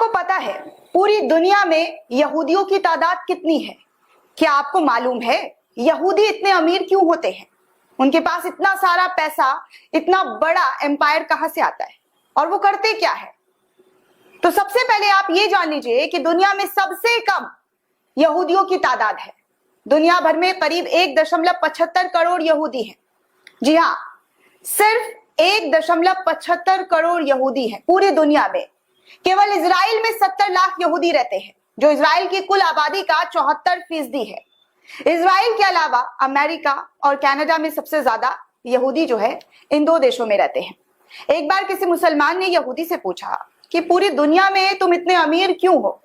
आपको पता है पूरी दुनिया में यहूदियों की तादाद कितनी है? क्या आपको मालूम है यहूदी इतने अमीर क्यों होते हैं? उनके पास इतना सारा पैसा, इतना बड़ा एम्पायर कहां से आता है और वो करते क्या है? तो सबसे पहले आप ये जान लीजिए कि दुनिया में सबसे कम यहूदियों की तादाद है। दुनिया भर में करीब 1.75 करोड़ यहूदी हैं। जी हाँ, सिर्फ 1.75 करोड़ यहूदी हैं पूरी दुनिया में। केवल इजराइल में 70 लाख यहूदी रहते हैं, जो इजराइल की कुल आबादी का 74% है। इजराइल के अलावा अमेरिका और कनाडा में सबसे ज्यादा यहूदी जो है इन दो देशों में रहते हैं। एक बार किसी मुसलमान ने यहूदी से पूछा कि पूरी दुनिया में तुम इतने अमीर क्यों हो?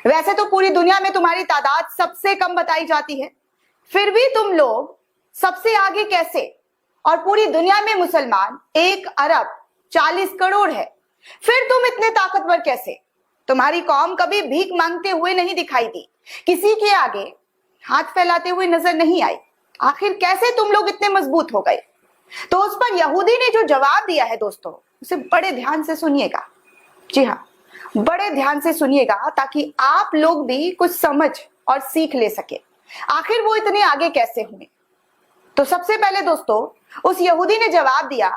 वैसे तो पूरी दुनिया में तुम्हारी तादाद सबसे कम बताई जाती है, फिर भी तुम लोग सबसे आगे कैसे? और पूरी दुनिया में मुसलमान 1 अरब 40 करोड़ है, फिर तुम इतने ताकतवर कैसे? तुम्हारी कौम कभी भीख मांगते हुए नहीं दिखाई दी, किसी के आगे हाथ फैलाते हुए नजर नहीं आई। आखिर कैसे तुम लोग इतने मजबूत हो गए? तो उस पर यहूदी ने जो जवाब दिया है दोस्तों, उसे बड़े ध्यान से सुनिएगा। जी हाँ, बड़े ध्यान से सुनिएगा ताकि आप लोग भी कुछ समझ और सीख ले सके। आखिर वो इतने आगे कैसे हुए? तो सबसे पहले दोस्तों उस यहूदी ने जवाब दिया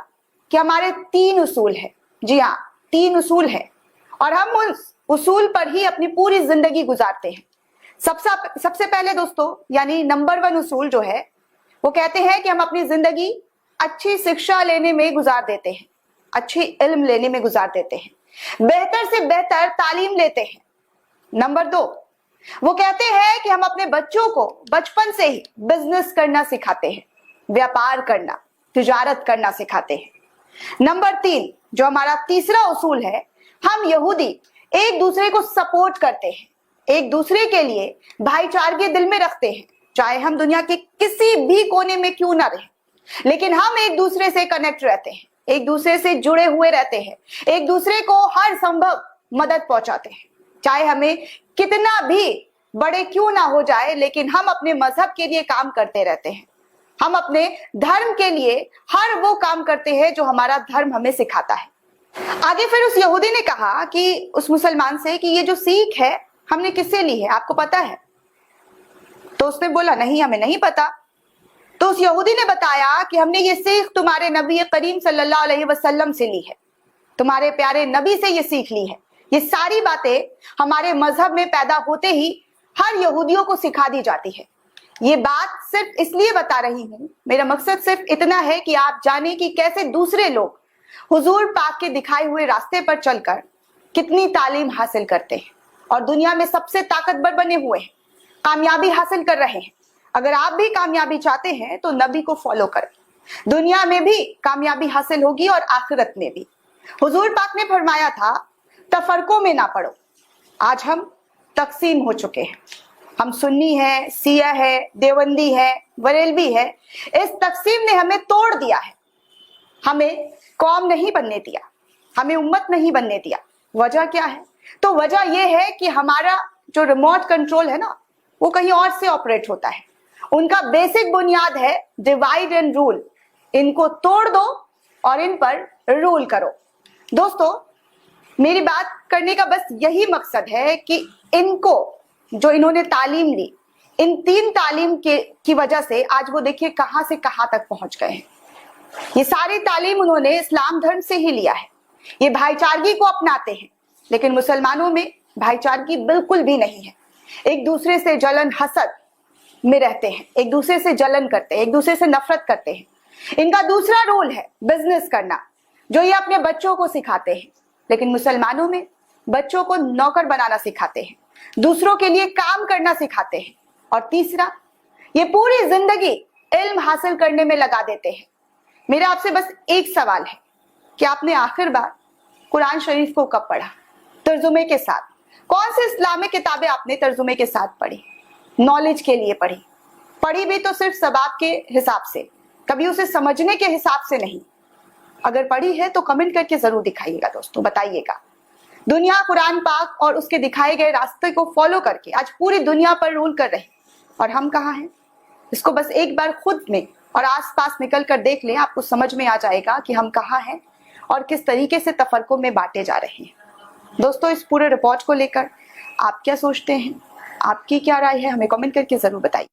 कि हमारे 3 उसूल है। जी हाँ, 3 उसूल है और हम उस उसूल पर ही अपनी पूरी जिंदगी गुजारते हैं। सबसे पहले दोस्तों यानी नंबर 1 उसूल जो है वो कहते हैं कि हम अपनी जिंदगी अच्छी शिक्षा लेने में गुजार देते हैं, अच्छी इल्म लेने में गुजार देते हैं, बेहतर से बेहतर तालीम लेते हैं। नंबर 2 वो कहते हैं कि हम अपने बच्चों को बचपन से ही बिजनेस करना सिखाते हैं, व्यापार करना, तिजारत करना सिखाते हैं। नंबर 3 जो हमारा तीसरा उसूल है, हम यहूदी एक दूसरे को सपोर्ट करते हैं, एक दूसरे के लिए भाईचारे दिल में रखते हैं। चाहे हम दुनिया के किसी भी कोने में क्यों ना रहें, लेकिन हम एक दूसरे से कनेक्ट रहते हैं, एक दूसरे से जुड़े हुए रहते हैं, एक दूसरे को हर संभव मदद पहुंचाते हैं। चाहे हमें कितना भी बड़े क्यों ना हो जाए, लेकिन हम अपने मजहब के लिए काम करते रहते हैं। हम अपने धर्म के लिए हर वो काम करते हैं जो हमारा धर्म हमें सिखाता है। आगे फिर उस यहूदी ने कहा कि उस मुसलमान से कि ये जो सीख है हमने किससे ली है, आपको पता है? तो उसने बोला नहीं, हमें नहीं पता। तो उस यहूदी ने बताया कि हमने ये सीख तुम्हारे नबी करीम सल्लल्लाहु अलैहि वसल्लम से ली है, तुम्हारे प्यारे नबी से ये सीख ली है। ये सारी बातें हमारे मजहब में पैदा होते ही हर यहूदियों को सिखा दी जाती है। ये बात सिर्फ इसलिए बता रही हूं, मेरा मकसद सिर्फ इतना है कि आप जाने कि कैसे दूसरे लोग हुजूर पाक के दिखाए हुए रास्ते पर चलकर कितनी तालीम हासिल करते हैं और दुनिया में सबसे ताकतवर बने हुए हैं, कामयाबी हासिल कर रहे हैं। अगर आप भी कामयाबी चाहते हैं तो नबी को फॉलो करें, दुनिया में भी कामयाबी हासिल होगी और आखिरत में भी। हुजूर पाक ने फरमाया था तफरकों में ना पड़ो। आज हम तकसीम हो चुके हैं, हम सुन्नी है, सिया है, देवबंदी है, बरेलवी है। इस तकसीम ने हमें तोड़ दिया है, हमें कौम नहीं बनने दिया, हमें उम्मत नहीं बनने दिया। वजह क्या है? तो वजह यह है कि हमारा जो रिमोट कंट्रोल है ना, वो कहीं और से ऑपरेट होता है। उनका बेसिक बुनियाद है डिवाइड एंड रूल। इनको तोड़ दो और इन पर रूल करो। दोस्तों मेरी बात करने का बस यही मकसद है कि इनको जो इन्होंने तालीम ली, इन 3 तालीम की वजह से आज वो देखिए कहां से कहां तक पहुंच गए हैं। ये सारी तालीम उन्होंने इस्लाम धर्म से ही लिया है। ये भाईचारगी को अपनाते हैं, लेकिन मुसलमानों में भाईचारगी बिल्कुल भी नहीं है। एक दूसरे से जलन हसद में रहते हैं, एक दूसरे से जलन करते हैं, एक दूसरे से नफरत करते हैं। इनका दूसरा रोल है बिजनेस करना, जो ये अपने बच्चों को सिखाते हैं। लेकिन मुसलमानों में बच्चों को नौकर बनाना सिखाते हैं, दूसरों के लिए काम करना सिखाते हैं। और तीसरा, ये पूरी जिंदगी इल्म हासिल करने में लगा देते हैं। मेरा आपसे बस एक सवाल है कि आपने आखिर बार कुरान शरीफ को कब पढ़ा? तर्जुमे के साथ। कौन सी इस्लामिक किताबें आपने तर्जुमे के साथ पढ़ी? नॉलेज के लिए पढ़ी, पढ़ी भी तो सिर्फ सवाब के हिसाब से, कभी उसे समझने के हिसाब से नहीं। अगर पढ़ी है तो कमेंट करके जरूर दिखाइएगा दोस्तों, बताइएगा। दुनिया कुरान पाक और उसके दिखाए गए रास्ते को फॉलो करके आज पूरी दुनिया पर रूल कर रहे, और हम कहाँ हैं? इसको बस एक बार खुद में और आसपास निकल कर देख लें, आपको समझ में आ जाएगा कि हम कहाँ हैं और किस तरीके से तफरकों में बांटे जा रहे हैं। दोस्तों, इस पूरे रिपोर्ट को लेकर आप क्या सोचते हैं, आपकी क्या राय है, हमें कमेंट करके जरूर बताइए।